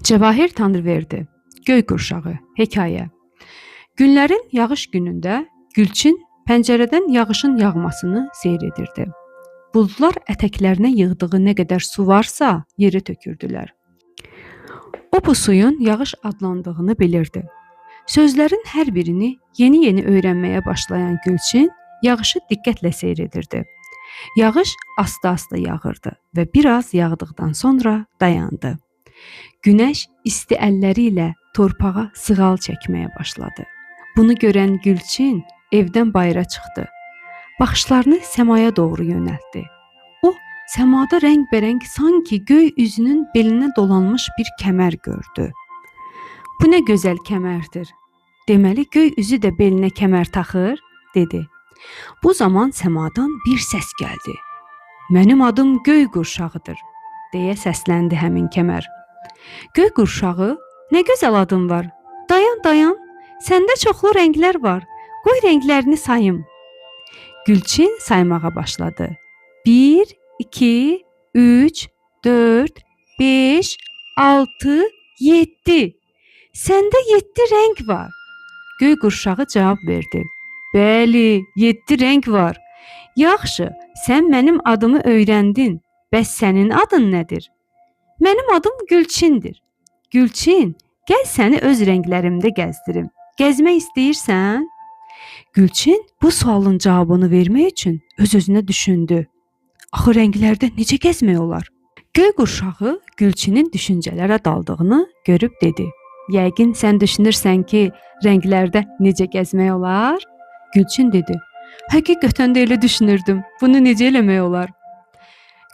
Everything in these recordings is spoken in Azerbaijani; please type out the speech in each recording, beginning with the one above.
Cəvahir Tanrıverdi, Göy qurşağı, hekayə. Günlərin yağış günündə Gülçin pəncərədən yağışın yağmasını seyr edirdi. Buludlar ətəklərinə yığdığı nə qədər su varsa yeri tökürdülər. O bu suyun yağış adlandığını bilirdi. Sözlərin hər birini yeni-yeni öyrənməyə başlayan Gülçin yağışı diqqətlə seyr edirdi. Yağış asta-asta yağırdı və biraz yağdıqdan sonra dayandı. Günəş isti əlləri ilə torpağa sığal çəkməyə başladı. Bunu görən Gülçin evdən bayıra çıxdı. Baxışlarını səmaya doğru yönəltdi. O, səmada rəngbərəng sanki göy üzünün belinə dolanmış bir kəmər gördü. Bu nə gözəl kəmərdir. Deməli, göy üzü də belinə kəmər taxır, dedi. Bu zaman səmadan bir səs gəldi. Mənim adım Göy qurşağıdır, deyə səsləndi həmin kəmər. Göy qurşağı, nə gözəl adın var. Dayan, dayan, səndə çoxlu rənglər var. Qoy rənglərini sayım. Gülçin saymağa başladı. 1, 2, 3, 4, 5, 6, 7. Səndə 7 rəng var. Göy qurşağı cavab verdi. Bəli, 7 rəng var. Yaxşı, sən mənim adımı öyrəndin. Bəs sənin adın nədir? Mənim adım Gülçindir. Gülçin, gəl səni öz rənglərimdə gəzdirim. Gəzmək istəyirsən? Gülçin bu sualın cavabını vermək üçün öz-özünə düşündü. Axı rənglərdə necə gəzmək olar? Göy qurşağı Gülçinin düşüncələrə daldığını görüb dedi. Yəqin sən düşünürsən ki, rənglərdə necə gəzmək olar? Gülçin dedi. Həqiqətən də elə düşünürdüm. Bunu necə eləmək olar?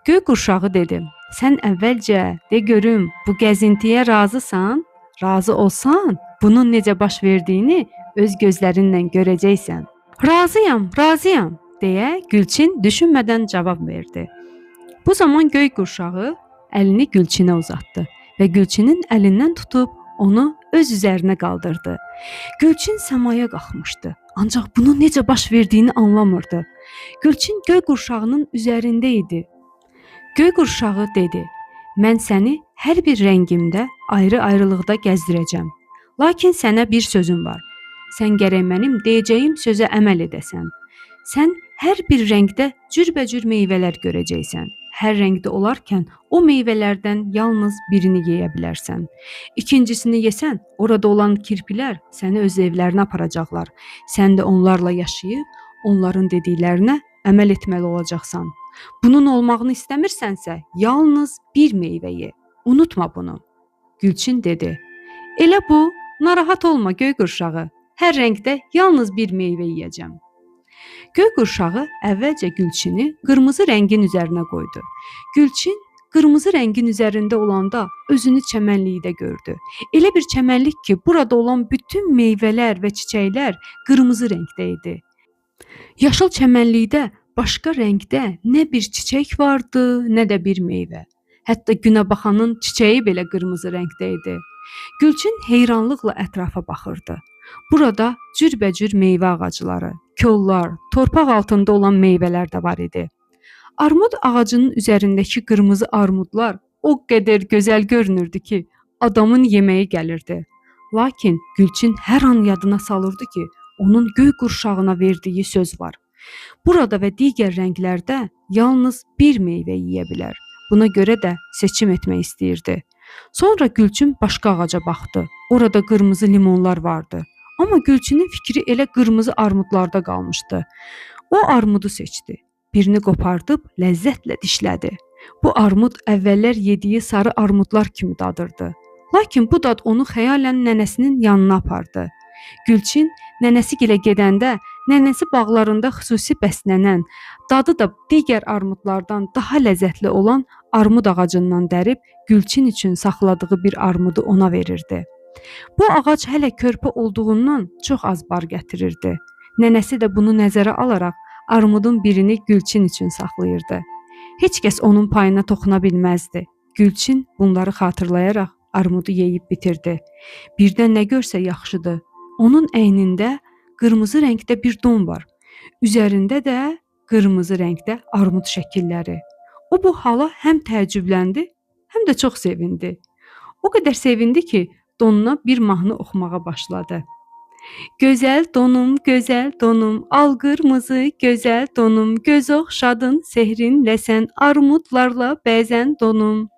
Göy qurşağı dedi. Sən əvvəlcə de görüm, bu gəzintiyə razısan? Razı olsan, bunun necə baş verdiyini öz gözlərinlə görəcəksən. Razıyam, razıyam, deyə Gülçin düşünmədən cavab verdi. Bu zaman göy qurşağı əlini Gülçinə uzatdı və Gülçinin əlindən tutub onu öz üzərinə qaldırdı. Gülçin səmaya qalxmışdı, ancaq bunun necə baş verdiyini anlamırdı. Gülçin göy qurşağının üzərində idi. Göy qurşağı dedi, mən səni hər bir rəngimdə ayrı-ayrılıqda gəzdirəcəm. Lakin sənə bir sözüm var. Sən gərək mənim deyəcəyim sözə əməl edəsən. Sən hər bir rəngdə cürbəcür meyvələr görəcəksən. Hər rəngdə olarkən o meyvələrdən yalnız birini yeyə bilərsən. İkincisini yesən, orada olan kirpilər səni öz evlərinə aparacaqlar. Sən də onlarla yaşayıb, onların dediklərinə əməl etməli olacaqsan. Bunun olmağını istəmirsənsə, yalnız bir meyvə ye. Unutma bunu. Gülçin dedi. Elə bu, narahat olma göy qurşağı. Hər rəngdə yalnız bir meyvə yeyəcəm. Göy qurşağı əvvəlcə Gülçini qırmızı rəngin üzərinə qoydu. Gülçin qırmızı rəngin üzərində olanda özünü çəmənlikdə gördü. Elə bir çəmənlik ki, burada olan bütün meyvələr və çiçəklər qırmızı rəngdə idi. Yaşıl çəmənlikdə başqa rəngdə nə bir çiçək vardı, nə də bir meyvə. Hətta günəbaxanın çiçəyi belə qırmızı rəngdə idi. Gülçin heyranlıqla ətrafa baxırdı. Burada cürbəcür meyvə ağacları, kollar, torpaq altında olan meyvələr də var idi. Armud ağacının üzərindəki qırmızı armudlar o qədər gözəl görünürdü ki, adamın yeməyi gəlirdi. Lakin Gülçin hər an yadına salırdı ki, onun göy qurşağına verdiyi söz var. Burada və digər rənglərdə yalnız bir meyvə yeyə bilər. Buna görə də seçim etmək istəyirdi. Sonra Gülçin başqa ağaca baxdı. Orada qırmızı limonlar vardı. Amma Gülçinin fikri elə qırmızı armudlarda qalmışdı. O armudu seçdi. Birini qopardıb ləzzətlə dişlədi. Bu armud əvvəllər yediyi sarı armudlar kimi dadırdı. Lakin bu dad onu xəyalən nənəsinin yanına apardı. Gülçin nənəsi gilə gedəndə nənəsi bağlarında xüsusi bəslənən, dadı da digər armudlardan daha ləzzətli olan armud ağacından dərib Gülçin üçün saxladığı bir armudu ona verirdi. Bu ağac hələ körpə olduğundan çox az bar gətirirdi. Nənəsi də bunu nəzərə alaraq armudun birini Gülçin üçün saxlayırdı. Heç kəs onun payına toxuna bilməzdi. Gülçin bunları xatırlayaraq armudu yeyib bitirdi. Birdən nə görsə yaxşıdır. Onun əynində qırmızı rəngdə bir don var. Üzərində də qırmızı rəngdə armud şəkilləri. O bu hala həm təəccübləndi, həm də çox sevindi. O qədər sevindi ki, donuna bir mahnı oxumağa başladı. Gözəl donum, al qırmızı gözəl donum, göz oxşadın sehrinlə sən, armudlarla bəzən donum.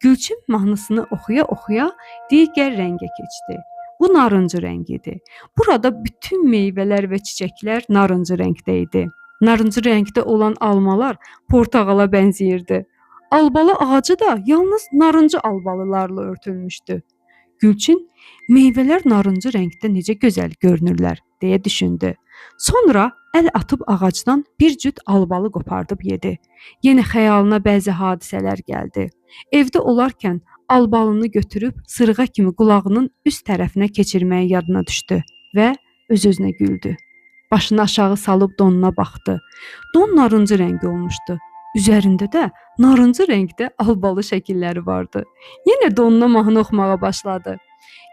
Gülçin mahnısını oxuya-oxuya digər rəngə keçdi. Bu narıncı rəng idi. Burada bütün meyvələr və çiçəklər narıncı rəngdə idi. Narıncı rəngdə olan almalar portağala bənzəyirdi. Albalı ağacı da yalnız narıncı albalılarla örtülmüşdü. Gülçin, meyvələr narıncı rəngdə necə gözəl görünürlər, deyə düşündü. Sonra əl atıb ağacdan bir cüt albalı qopardıb yedi. Yenə xəyalına bəzi hadisələr gəldi. Evdə olarkən albalını götürüb sırğa kimi qulağının üst tərəfinə keçirməyi yadına düşdü və öz-özünə güldü. Başını aşağı salıb donuna baxdı. Don narıncı rəng olmuşdu. Üzərində də narıncı rəngdə albalı şəkilləri vardı. Yenə donuna mahnı oxumağa başladı.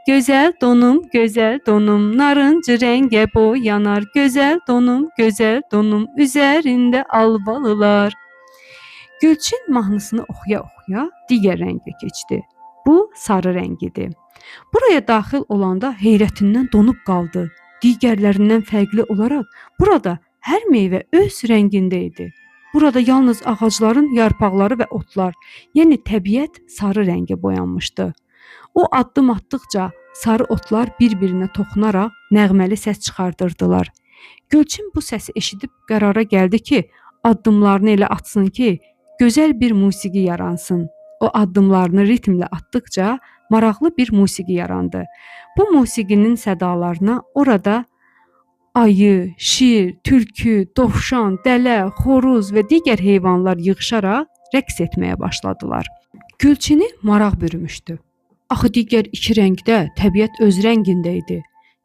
Gözəl donum, narıncı rəngə boyanar. Gözəl donum, üzərində albalılar. Gülçin mahnısını oxuya-oxuya digər rəngə keçdi. Bu sarı rəng idi. Buraya daxil olanda heyrətindən donub qaldı. Digərlərindən fərqli olaraq burada hər meyvə öz rəngində idi. Burada yalnız ağacların yarpaqları və otlar, yəni təbiət sarı rəngə boyanmışdı. O addım atdıqca sarı otlar bir-birinə toxunaraq nəğməli səs çıxardırdılar. Gülçin bu səsi eşidib qərara gəldi ki, addımlarını elə atsın ki, gözəl bir musiqi yaransın. O addımlarını ritmlə atdıqca maraqlı bir musiqi yarandı. Bu musiqinin sədalarına orada ayı, şir, tülkü, dovşan, dələ, xoruz və digər heyvanlar yığışaraq rəqs etməyə başladılar. Gülçini maraq bürümüşdü. Axı digər iki rəngdə təbiət öz rəngində idi.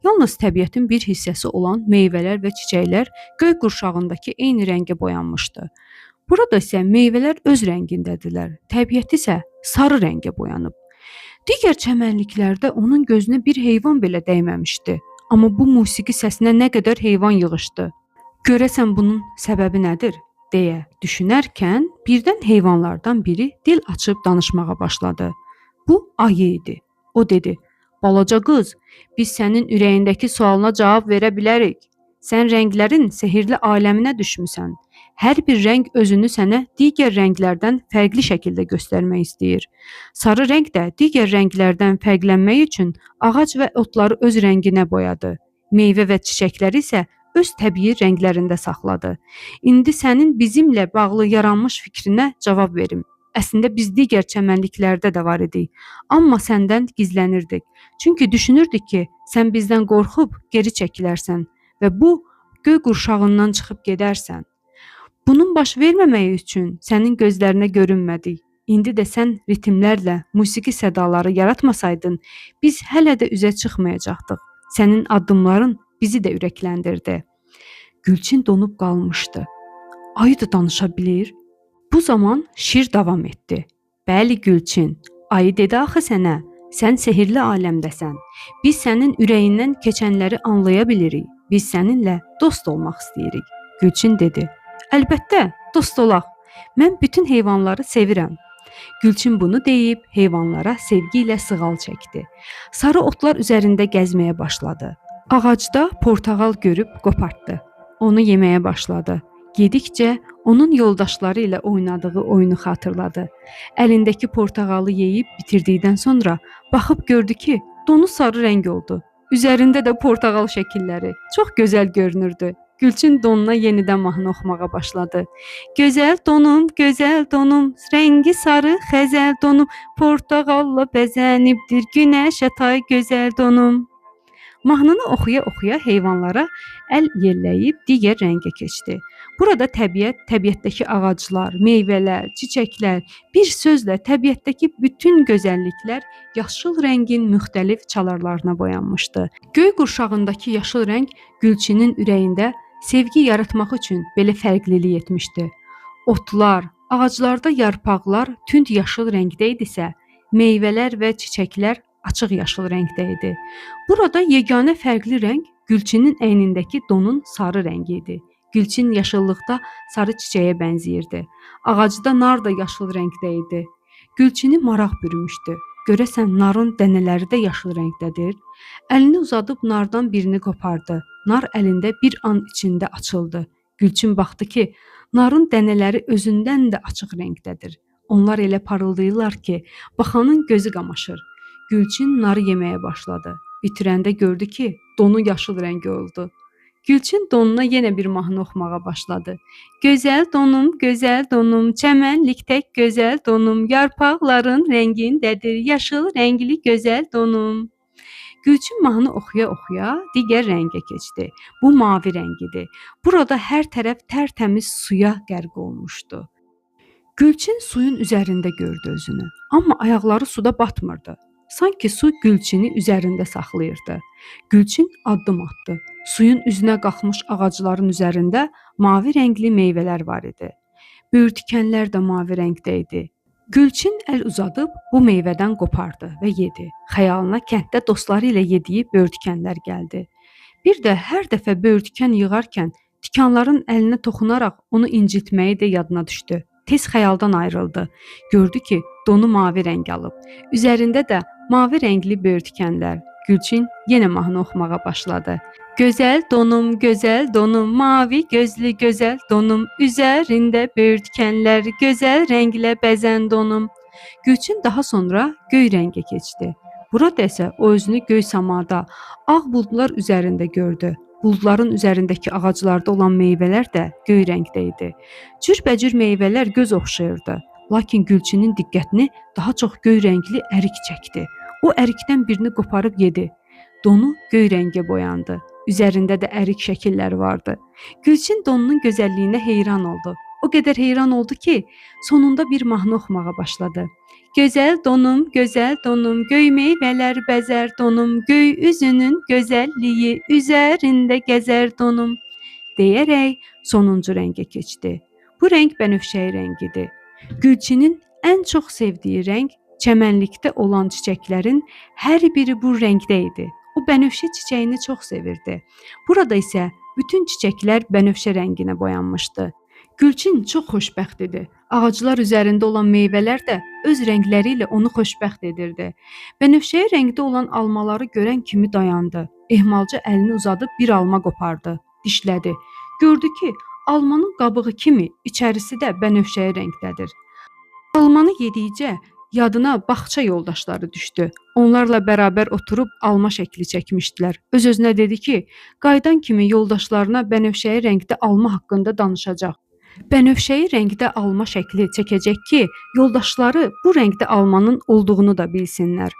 Yalnız təbiətin bir hissəsi olan meyvələr və çiçəklər göy qurşağındakı eyni rəngə boyanmışdı. Burada isə meyvələr öz rəngindədirlər, təbiət isə sarı rəngə boyanıb. Digər çəmənliklərdə onun gözünə bir heyvan belə dəyməmişdi. Amma bu musiqi səsinə nə qədər heyvan yığışdı. Görəsən bunun səbəbi nədir? Deyə düşünərkən birdən heyvanlardan biri dil açıb danışmağa başladı. Bu ayı idi. O dedi: "Balaca qız, biz sənin ürəyindəki sualına cavab verə bilərik. Sən rənglərin sehirli aləminə düşmüsən. Hər bir rəng özünü sənə digər rənglərdən fərqli şəkildə göstərmək istəyir. Sarı rəng də digər rənglərdən fərqlənmək üçün ağac və otları öz rənginə boyadı. Meyvə və çiçəkləri isə öz təbii rənglərində saxladı. İndi sənin bizimlə bağlı yaranmış fikrinə cavab verim. Əslində biz digər çəmənliklərdə də var idik, amma səndən gizlənirdik. Çünki düşünürdük ki, sən bizdən qorxub geri çəkilərsən və bu göy qurşağından çıxıb gedərsən. Bunun baş verməməyi üçün sənin gözlərinə görünmədik. İndi də sən ritmlərlə musiqi sədaları yaratmasaydın, biz hələ də üzə çıxmayacaqdıq. Sənin addımların bizi də ürəkləndirdi." Gülçin donub qalmışdı. Ayı da danışa bilir? Bu zaman şir davam etdi. "Bəli Gülçin, ayı dedi axı sənə, sən sehirli aləmdəsən. Biz sənin ürəyindən keçənləri anlaya bilirik. Biz səninlə dost olmaq istəyirik." Gülçin dedi: "Əlbəttə, dost olaq. Mən bütün heyvanları sevirəm." Gülçin bunu deyib heyvanlara sevgi ilə sığal çəkdi. Sarı otlar üzərində gəzməyə başladı. Ağacda portağal görüb qopartdı. Onu yeməyə başladı. Yedikcə onun yoldaşları ilə oynadığı oyunu xatırladı. Əlindəki portağalı yeyib bitirdikdən sonra baxıb gördü ki, donu sarı rəng oldu. Üzərində də portağal şəkilləri. Çox gözəl görünürdü. Gülçin donuna yenidən mahnı oxumağa başladı. Gözəl donum, rəngi sarı xəzəl donum, portağalla bəzənibdir günəşə tay gözəl donum. Mahnını oxuya-oxuya heyvanlara əl yelləyib digər rəngə keçdi. Burada təbiətdəki ağaclar, meyvələr, çiçəklər, bir sözlə təbiətdəki bütün gözəlliklər yaşıl rəngin müxtəlif çalarlarına boyanmışdı. Göy qurşağındakı yaşıl rəng Gülçinin ürəyində sevgi yaratmaq üçün belə fərqlilik etmişdi. Otlar, ağaclarda yarpaqlar tünd yaşıl rəngdə idisə, meyvələr və çiçəklər açıq yaşıl rəngdə idi. Burada yeganə fərqli rəng Gülçinin əynindəki donun sarı rəngi idi. Gülçin yaşıllıqda sarı çiçəyə bənzəyirdi. Ağacda nar da yaşıl rəngdə idi. Gülçini maraq bürümüşdü. görəsən narın dənələri də yaşıl rəngdədir? Əlini uzadıb nardan birini qopardı. Nar əlində bir an içində açıldı. Gülçin baxdı ki, narın dənələri özündən də açıq rəngdədir. Onlar elə parıldayırlar ki, baxanın gözü qamaşır. Gülçin narı yeməyə başladı. Bitirəndə gördü ki, donu yaşıl rəngi oldu. Gülçin donuna yenə bir mahnı oxumağa başladı. Gözəl donum, çəmənlik tək gözəl donum, yarpaqların rəngindədir, yaşıl rəngli gözəl donum. Gülçin mahnı oxuya-oxuya digər rəngə keçdi. Bu mavi rəngidir. Burada hər tərəf tərtəmiz suya qərq olmuşdu. Gülçin suyun üzərində gördü özünü, amma ayaqları suda batmırdı. Sanki su Gülçini üzərində saxlayırdı. Gülçin addım atdı. Suyun üzünə qalxmış ağacların üzərində mavi rəngli meyvələr var idi. Böyürtkənlər də mavi rəngdə idi. Gülçin əl uzadıb bu meyvədən qopardı və yedi. Xəyalına kənddə dostları ilə yediyi böyürtkənlər gəldi. Bir də hər dəfə böyürtkən yığarkən tikanların əlinə toxunaraq onu incitməyi də yadına düşdü. Tez xəyaldan ayrıldı. Gördü ki, donu mavi rəng alıb. Üzərində də mavi rəngli böyürtkənlər. Gülçin yenə mahnı oxumağa başladı. Gözəl donum, mavi gözlü gözəl donum, üzərində böyürtkənlər, gözəl rənglə bəzən donum. Gülçin daha sonra göy rəngə keçdi. Burada isə o özünü göy samada, ağ buludlar üzərində gördü. Buludların üzərindəki ağaclarda olan meyvələr də göy rəngdə idi. Cürbəcür meyvələr göz oxşayırdı. Lakin Gülçinin diqqətini daha çox göy rəngli ərik çəkdi. O ərikdən birini qoparıb yedi. Donu göy rəngə boyandı. Üzərində də ərik şəkilləri vardı. Gülçin donunun gözəlliyinə heyran oldu. O qədər heyran oldu ki, sonunda bir mahnı oxumağa başladı. Gözəl donum, göy meyvələr bəzər donum, göy üzünün gözəlliyi üzərində gəzər donum, deyərək sonuncu rəngə keçdi. Bu rəng bənövşəyi rəngidir. Gülçinin ən çox sevdiyi rəng çəmənlikdə olan çiçəklərin hər biri bu rəngdə idi. O bənövşə çiçəyini çox sevirdi. Burada isə bütün çiçəklər bənövşə rənginə boyanmışdı. Gülçin çox xoşbəxt idi. Ağaclar üzərində olan meyvələr də öz rəngləri ilə onu xoşbəxt edirdi. Bənövşəyi rəngdə olan almaları görən kimi dayandı. Ehmalca əlini uzadıb bir alma qopardı. Dişlədi. Gördü ki, almanın qabığı kimi içərisi də bənövşəyi rəngdədir. Almanı yedikcə yadına bağça yoldaşları düşdü. Onlarla bərabər oturub alma şəkli çəkmişdilər. Öz-özünə dedi ki, qaydan kimi yoldaşlarına bənövşəyi rəngdə alma haqqında danışacaq. Bənövşəyi rəngdə alma şəkli çəkəcək ki, yoldaşları bu rəngdə almanın olduğunu da bilsinlər.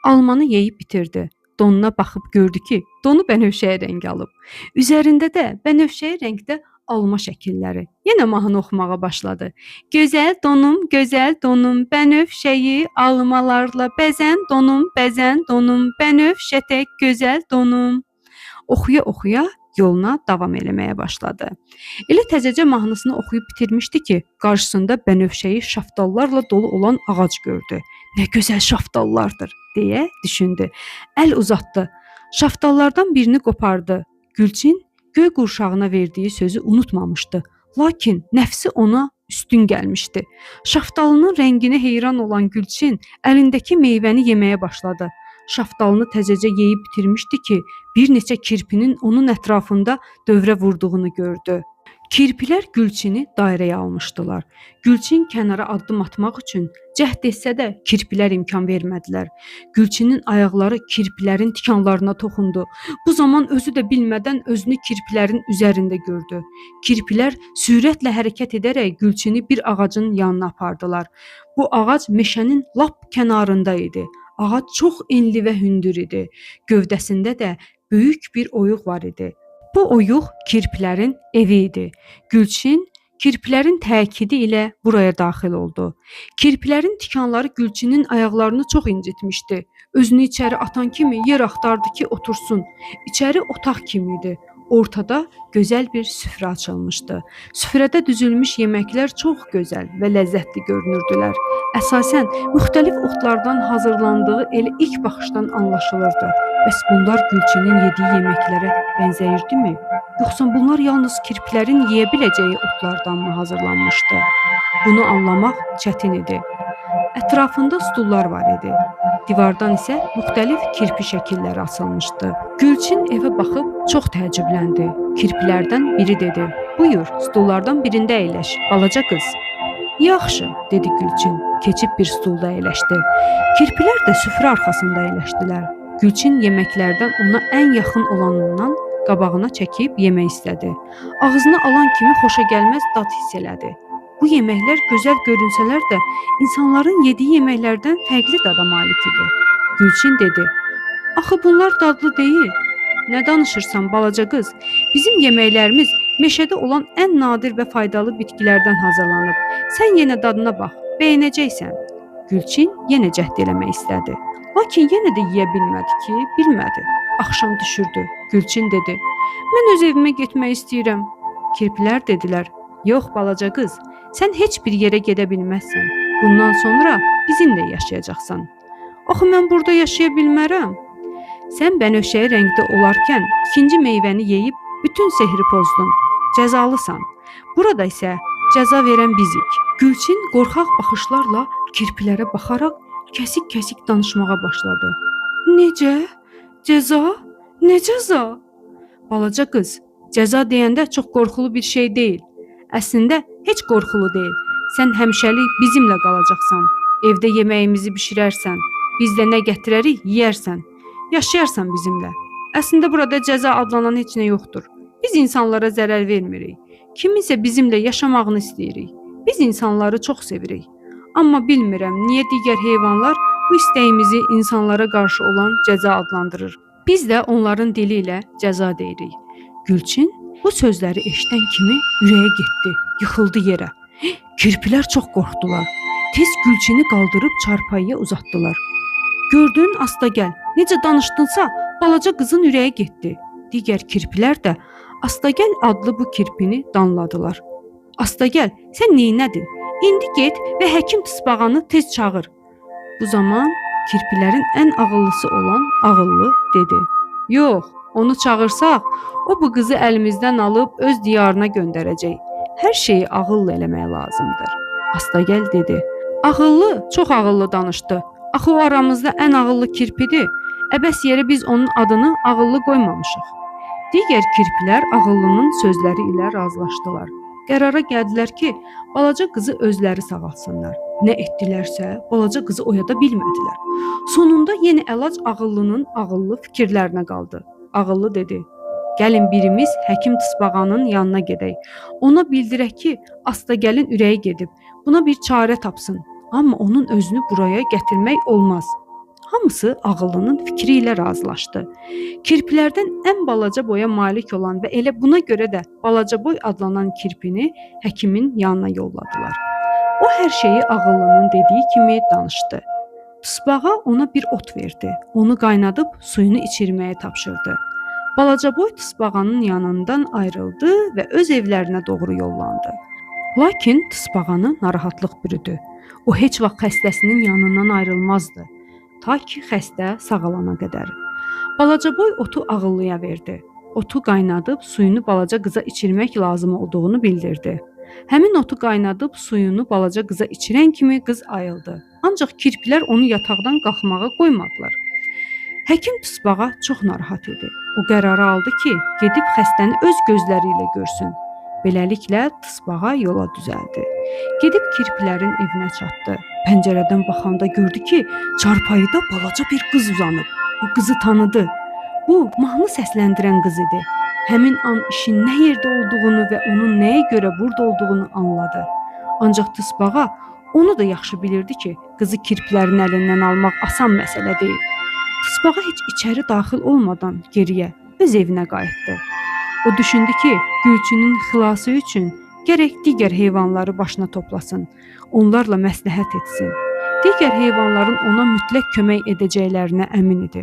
Almanı yeyib bitirdi. Donuna baxıb gördü ki, donu bənövşəyi rəng alıb. Üzərində də bənövşəyi rəngdə alma şəkilləri. Yenə mahnı oxumağa başladı. Gözəl donum, bənövşəyi almalarla bəzən donum, bənövşə tək gözəl donum. Oxuya-oxuya yoluna davam eləməyə başladı. Elə təzəcə mahnısını oxuyub bitirmişdi ki, qarşısında bənövşəyi şaftallarla dolu olan ağac gördü. Nə gözəl şaftallardır, deyə düşündü. Əl uzatdı. Şaftallardan birini qopardı. Gülçin göy qurşağına verdiyi sözü unutmamışdı. Lakin nəfsi ona üstün gəlmişdi. Şaftalının rənginə heyran olan Gülçin əlindəki meyvəni yeməyə başladı. Şaftalını təzəcə yeyib bitirmişdi ki, bir neçə kirpinin onun ətrafında dövrə vurduğunu gördü. Kirpilər Gülçini dairəyə almışdılar. Gülçin kənara addım atmaq üçün cəhd etsə də kirpilər imkan vermədilər. Gülçinin ayaqları kirpilərin tikanlarına toxundu. Bu zaman özü də bilmədən özünü kirpilərin üzərində gördü. Kirpilər sürətlə hərəkət edərək Gülçini bir ağacın yanına apardılar. Bu ağac meşənin lap kənarında idi. Ağac çox enli və hündür idi. Gövdəsində də böyük bir oyuq var idi. Bu oyuq kirpilərin evi idi. Gülçin kirpilərin təkidi ilə buraya daxil oldu. Kirpilərin tikanları Gülçinin ayaqlarını çox incitmişdi. Özünü içəri atan kimi yer axtardı ki, otursun. İçəri otaq kimi idi. Ortada gözəl bir süfrə açılmışdı. Süfrədə düzülmüş yeməklər çox gözəl və ləzzətli görünürdülər. Əsasən müxtəlif otlardan hazırlandığı elə ilk baxışdan anlaşılırdı. Bəs bunlar Gülçinin yediyi yeməklərə bənzəyirdimi? Yoxsa bunlar yalnız kirpilərin yeyə biləcəyi otlardanmı hazırlanmışdı? Bunu anlamaq çətin idi. Ətrafında stullar var idi. Divardan isə müxtəlif kirpi şəkilləri asılmışdı. Gülçin evə baxıb çox təəccübləndi. Kirpilərdən biri dedi: "Buyur, stullardan birində əyləş, balaca qız." "Yaxşı," dedi Gülçin. Keçib bir stulda əyləşdi. Kirpilər də süfrə arxasında əyləşdilər. Gülçin yeməklərdən ona ən yaxın olanından qabağına çəkib yemək istədi. Ağzına alan kimi xoşagəlməz dad hiss elədi. Bu yeməklər gözəl görünsələr də insanların yediyi yeməklərdən fərqli dada malik idi. Gülçin dedi: "Axı bunlar dadlı deyil." "Nə danışırsan balaca qız? Bizim yeməklərimiz meşədə olan ən nadir və faydalı bitkilərdən hazırlanıb. Sən yenə dadına bax, bəyənəcəksən." Gülçin yenə cəhd eləmək istədi. Lakin yenə də yeyə bilmədi ki, bilmədi. Axşam düşürdü. Gülçin dedi: "Mən öz evimə getmək istəyirəm." Kirpilər dedilər: "Yox balaca qız, sən heç bir yerə gedə bilməzsən. Bundan sonra bizimlə yaşayacaqsan." "Axı mən burada yaşaya bilmərəm." "Sən bənövşəyi rəngdə olarkən ikinci meyvəni yeyib bütün sehri pozdun. Cəzalısan. Burada isə cəza verən bizik." Gülçin qorxaq baxışlarla kirpilərə baxaraq kəsik-kəsik danışmağa başladı. "Necə? Cəza? Nə cəza?" "Balaca qız, cəza deyəndə çox qorxulu bir şey deyil. Əslində heç qorxulu deyil. Sən həmişəlik bizimlə qalacaqsan. Evdə yeməyimizi bişirərsən. Biz də nə gətirərik, yeyərsən. Yaşayarsan bizimlə. Əslində burada cəza adlanan heç nə yoxdur. Biz insanlara zərər vermirik. Kiminsə bizimlə yaşamağını istəyirik. Biz insanları çox sevirik. Amma bilmirəm niyə digər heyvanlar bu istəyimizi insanlara qarşı olan cəza adlandırır. Biz də onların dili ilə cəza deyirik." Gülçin bu sözləri eşidən kimi ürəyə getdi, yıxıldı yerə. Kirpilər çox qorxdular. Tez Gülçini qaldırıb çarpayıya uzatdılar. "Gördün, asta gəl. Necə danışdınsa, balaca qızın ürəyi getdi." Digər kirpilər də Astagəl adlı bu kirpini danladılar. "Astagəl, sən neynədin? İndi get və həkim tısbağanı tez çağır." Bu zaman kirpilərin ən ağıllısı olan ağıllı dedi: "Yox, onu çağırsaq, o bu qızı əlimizdən alıb öz diyarına göndərəcək. Hər şeyi ağıllı eləmək lazımdır." Astagəl dedi: "Ağıllı, çox ağıllı danışdı. Axı o aramızda ən ağıllı kirpidir. Əbəs yerə biz onun adını ağıllı qoymamışıq." Digər kirpilər ağıllının sözləri ilə razılaşdılar. Qərara gəldilər ki, balaca qızı özləri sağaltsınlar. Nə etdilərsə, balaca qızı oyada bilmədilər. Sonunda yenə əlac ağıllının ağıllı fikirlərinə qaldı. Ağıllı dedi: "Gəlin birimiz həkim tısbağanın yanına gedək. Ona bildirək ki, Astagəlin ürəyi gedib. Buna bir çarə tapsın. Amma onun özünü buraya gətirmək olmaz." Hamısı ağıllının fikri ilə razılaşdı. Kirpilərdən ən balaca boya malik olan və elə buna görə də balaca boy adlanan kirpini həkimin yanına yolladılar. O hər şeyi ağıllının dediyi kimi danışdı. Tısbağa ona bir ot verdi. Onu qaynadıb suyunu içirməyə tapşırdı. Balaca boy tısbağanın yanından ayrıldı və öz evlərinə doğru yollandı. Lakin tısbağanı narahatlıq bürüdü. O heç vaxt xəstəsinin yanından ayrılmazdı. Ta ki xəstə sağalana qədər. Balaca boy otu ağıllıya verdi. Otu qaynadıb suyunu balaca qıza içirmək lazım olduğunu bildirdi. Həmin otu qaynadıb suyunu balaca qıza içirən kimi qız ayıldı. Ancaq kirpilər onu yataqdan qalxmağa qoymadılar. Həkim tısbağa çox narahat idi. O qərarı aldı ki, gedib xəstəni öz gözləri ilə görsün. Beləliklə tısbağa yola düzəldi. Gedib kirpilərin evinə çatdı. Pəncərədən baxanda gördü ki, çarpayıda balaca bir qız uzanıb. O qızı tanıdı. Bu, mahnı səsləndirən qız idi. Həmin an işin nə yerdə olduğunu və onun nəyə görə burada olduğunu anladı. Ancaq tısbağa onu da yaxşı bilirdi ki, qızı kirpilərin əlindən almaq asan məsələ deyil. Tısbağa heç içəri daxil olmadan geriyə öz evinə qayıtdı. O düşündü ki, Gülçünün xilası üçün gərək digər heyvanları başına toplasın, onlarla məsləhət etsin. Digər heyvanların ona mütləq kömək edəcəklərinə əmin idi.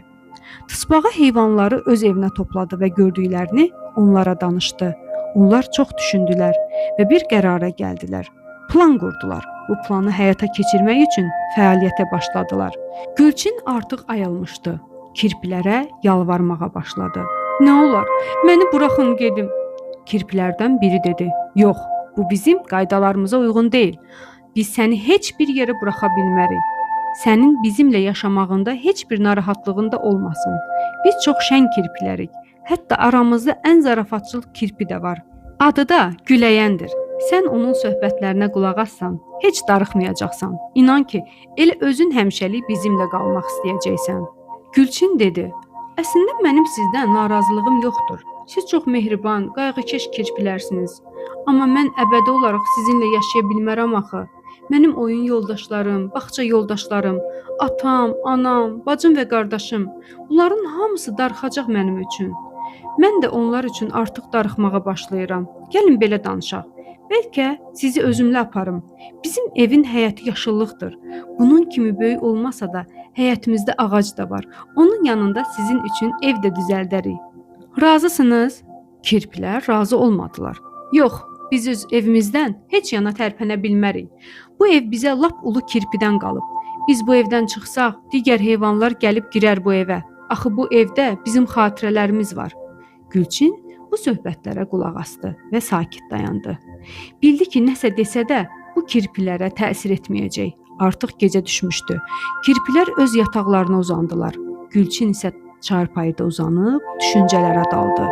Tısbağa heyvanları öz evinə topladı və gördüklərini onlara danışdı. Onlar çox düşündülər və bir qərara gəldilər. Plan qurdular. Bu planı həyata keçirmək üçün fəaliyyətə başladılar. Gülçin artıq ayılmışdı. Kirpilərə yalvarmağa başladı. "Nə olar, məni buraxın gedim." Kirpilərdən biri dedi: "Yox, bu bizim qaydalarımıza uyğun deyil. Biz səni heç bir yerə buraxa bilmərik. Sənin bizimlə yaşamağında heç bir narahatlığın da olmasın. Biz çox şən kirpilərik. Hətta aramızda ən zarafatçıl kirpi də var. Adı da Güləyəndir. Sən onun söhbətlərinə qulaq assan, heç darıxmayacaqsan. İnan ki, elə özün həmişəlik bizimlə qalmaq istəyəcəksən. Gülçin dedi: Əslində mənim sizdən narazılığım yoxdur. Siz çox mehriban, qayğıkeş kirpilərsiniz. Amma mən əbədi olaraq sizinlə yaşaya bilmərəm axı. Mənim oyun yoldaşlarım, bağça yoldaşlarım, atam, anam, bacım və qardaşım, bunların hamısı darıxacaq mənim üçün. Mən də onlar üçün artıq darıxmağa başlayıram. Gəlin belə danışaq. Bəlkə sizi özümlə aparım. Bizim evin həyəti yaşıllıqdır. Bunun kimi böyük olmasa da həyətimizdə ağac da var. Onun yanında sizin üçün ev də düzəldərik. Razısınız? Kirpilər razı olmadılar. Yox, biz öz evimizdən heç yana tərpənə bilmərik. Bu ev bizə lap ulu kirpidən qalıb. Biz bu evdən çıxsaq, digər heyvanlar gəlib girər bu evə. Axı bu evdə bizim xatirələrimiz var. Gülçin bu söhbətlərə qulaq asdı və sakit dayandı. Bildi ki, nəsə desə də bu kirpilərə təsir etməyəcək. Artıq gecə düşmüşdü. Kirpilər öz yataqlarına uzandılar. Gülçin isə çarpayıda uzanıb düşüncələrə daldı.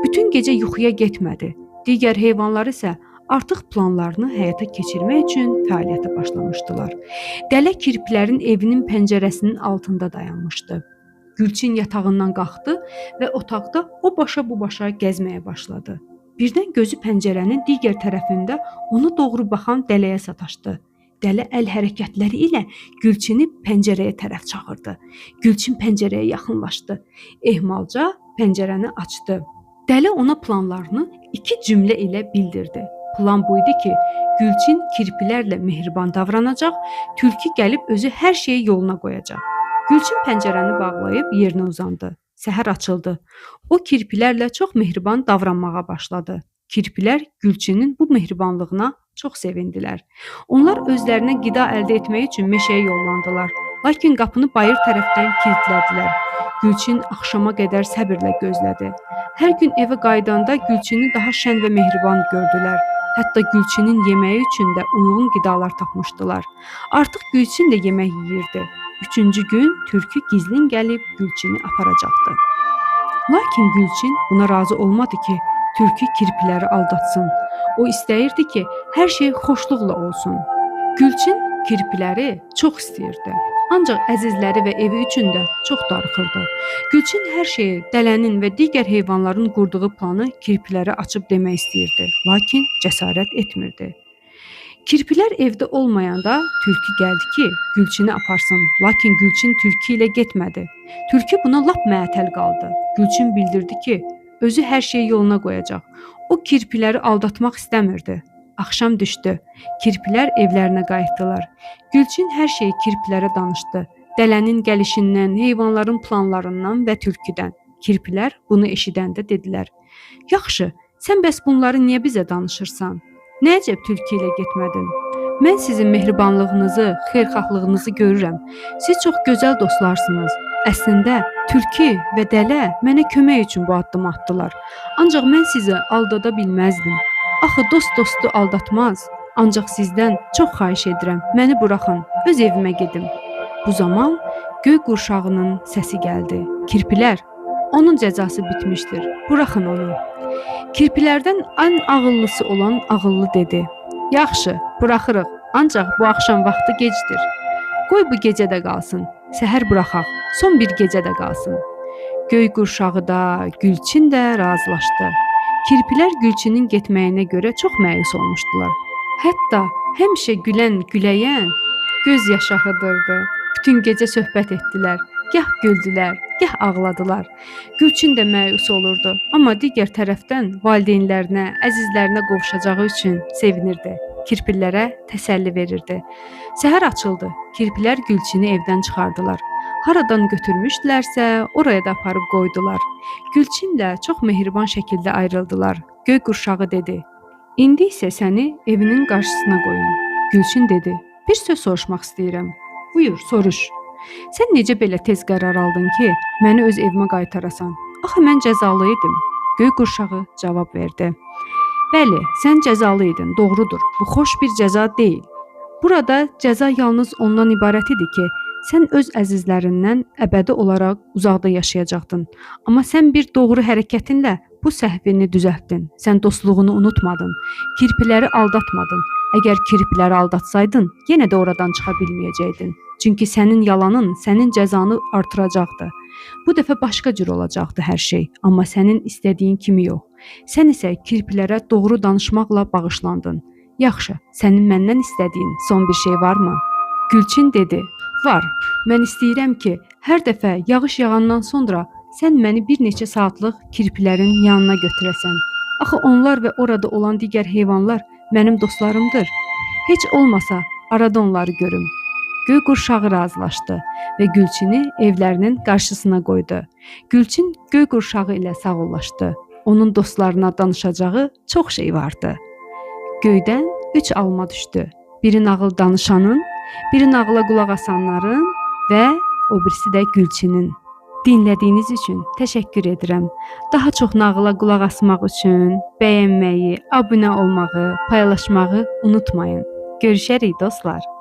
Bütün gecə yuxuya getmədi. Digər heyvanlar isə artıq planlarını həyata keçirmək üçün fəaliyyətə başlamışdılar. Dələ kirpilərin evinin pəncərəsinin altında dayanmışdı. Gülçin yatağından qalxdı və otaqda o başa bu başa gəzməyə başladı. Birdən gözü pəncərənin digər tərəfində ona doğru baxan dələyə sataşdı. Dələ əl hərəkətləri ilə Gülçini pəncərəyə tərəf çağırdı. Gülçin pəncərəyə yaxınlaşdı. Ehmalca pəncərəni açdı. Dələ ona planlarını 2 cümlə ilə bildirdi. Plan bu idi ki, Gülçin kirpilərlə mehriban davranacaq, tülkü gəlib özü hər şeyi yoluna qoyacaq. Gülçin pəncərəni bağlayıb yerinə uzandı. Səhər açıldı. O kirpilərlə çox mehriban davranmağa başladı. Kirpilər Gülçinin bu mehribanlığına çox sevindilər. Onlar özlərinə qida əldə etmək üçün meşəyə yollandılar. Lakin qapını bayır tərəfdən kilidlədilər. Gülçin axşama qədər səbirlə gözlədi. Hər gün evə qayıdanda Gülçini daha şən və mehriban gördülər. Hətta Gülçinin yeməyi üçün də uyğun qidalar tapmışdılar. Artıq Gülçin də yemək yeyirdi. 3-cü gün tülkü gizlin gəlib Gülçini aparacaqdı. Lakin Gülçin buna razı olmadı ki, tülkü kirpiləri aldatsın. O istəyirdi ki, hər şey xoşluqla olsun. Gülçin kirpiləri çox istəyirdi. Ancaq əzizləri və evi üçün də çox darıxırdı. Gülçin hər şeyi dələnin və digər heyvanların qurduğu planı kirpilərə açıb demək istəyirdi. Lakin cəsarət etmirdi. Kirpilər evdə olmayanda tülkü gəldi ki, Gülçini aparsın. Lakin Gülçin tülkü ilə getmədi. Tülkü buna lap məətəl qaldı. Gülçin bildirdi ki, özü hər şeyi yoluna qoyacaq. O kirpiləri aldatmaq istəmirdi. Axşam düşdü. Kirpilər evlərinə qayıtdılar. Gülçin hər şeyi kirpilərə danışdı. Dələnin gəlişindən, heyvanların planlarından və tülküdən. Kirpilər bunu eşidəndə dedilər: "Yaxşı, sən bəs bunları niyə bizə danışırsan? Nə əcəb tülkü ilə getmədin? Mən sizin mehribanlığınızı, xeyirxahlığınızı görürəm. Siz çox gözəl dostlarsınız. Əslində tülkü və dələ mənə kömək üçün bu addımı atdılar. Ancaq mən sizi aldada bilməzdim. Axı dostu aldatmaz. Ancaq sizdən çox xahiş edirəm, məni buraxın, öz evimə gedim." Bu zaman göy qurşağının səsi gəldi. "Kirpilər, onun cəzası bitmişdir. Buraxın onu." Kirpilərdən ən ağıllısı olan ağıllı dedi: "Yaxşı, buraxırıq. Ancaq bu axşam vaxtı gecdir. Qoy bu gecə də qalsın. Səhər buraxaq. Son bir gecə də qalsın." Göy qurşağı da, Gülçin də razılaşdı. Kirpilər Gülçinin getməyinə görə çox məyus olmuşdular. Hətta həmişə gülən Güləyən göz yaşı axıdırdı. Bütün gecə söhbət etdilər. Gah güldülər, gah ağladılar. Gülçin də məyus olurdu, amma digər tərəfdən valideynlərinə, əzizlərinə qovuşacağı üçün sevinirdi. Kirpilərə təsəlli verirdi. Səhər açıldı. Kirpilər Gülçini evdən çıxardılar. Haradan götürmüşdülərsə, oraya da aparıb qoydular. Gülçinlə çox mehriban şəkildə ayrıldılar. Göy qurşağı dedi: "İndi isə səni evinin qarşısına qoyun." Gülçin dedi: "Bir söz soruşmaq istəyirəm." "Buyur, soruş." "Sən necə belə tez qərar aldın ki, məni öz evimə qaytarasan? Axı mən cəzalı idim." Göy qurşağı cavab verdi: "Bəli, sən cəzalı idin, doğrudur. Bu xoş bir cəza deyil. Burada cəza yalnız ondan ibarət idi ki, sən öz əzizlərindən əbədi olaraq uzaqda yaşayacaqdın. Amma sən bir doğru hərəkətinlə bu səhvini düzəltdin. Sən dostluğunu unutmadın, kirpiləri aldatmadın. Əgər kirpiləri aldatsaydın, yenə də oradan çıxa bilməyəcəkdin. Çünki sənin yalanın sənin cəzanı artıracaqdı. Bu dəfə başqa cür olacaqdı hər şey, amma sənin istədiyin kimi yox. Sən isə kirpilərə doğru danışmaqla bağışlandın. Yaxşı, sənin məndən istədiyin son bir şey varmı? Gülçin dedi, var. Mən istəyirəm ki, hər dəfə yağış yağandan sonra sən məni bir neçə saatlıq kirpilərin yanına götürəsən. Axı onlar və orada olan digər heyvanlar mənim dostlarımdır. Heç olmasa arada onları görüm. Göy qurşağı razılaşdı və Gülçini evlərinin qarşısına qoydu. Gülçin göy qurşağı ilə sağollaşdı. Onun dostlarına danışacağı çox şey vardı. Göydən 3 alma düşdü. Biri nağıl danışanın, biri nağıla qulaq asanların və o birisi də Gülçinin. Dinlədiyiniz üçün təşəkkür edirəm. Daha çox nağıla qulaq asmaq üçün bəyənməyi, abunə olmağı, paylaşmağı unutmayın. Görüşərik dostlar.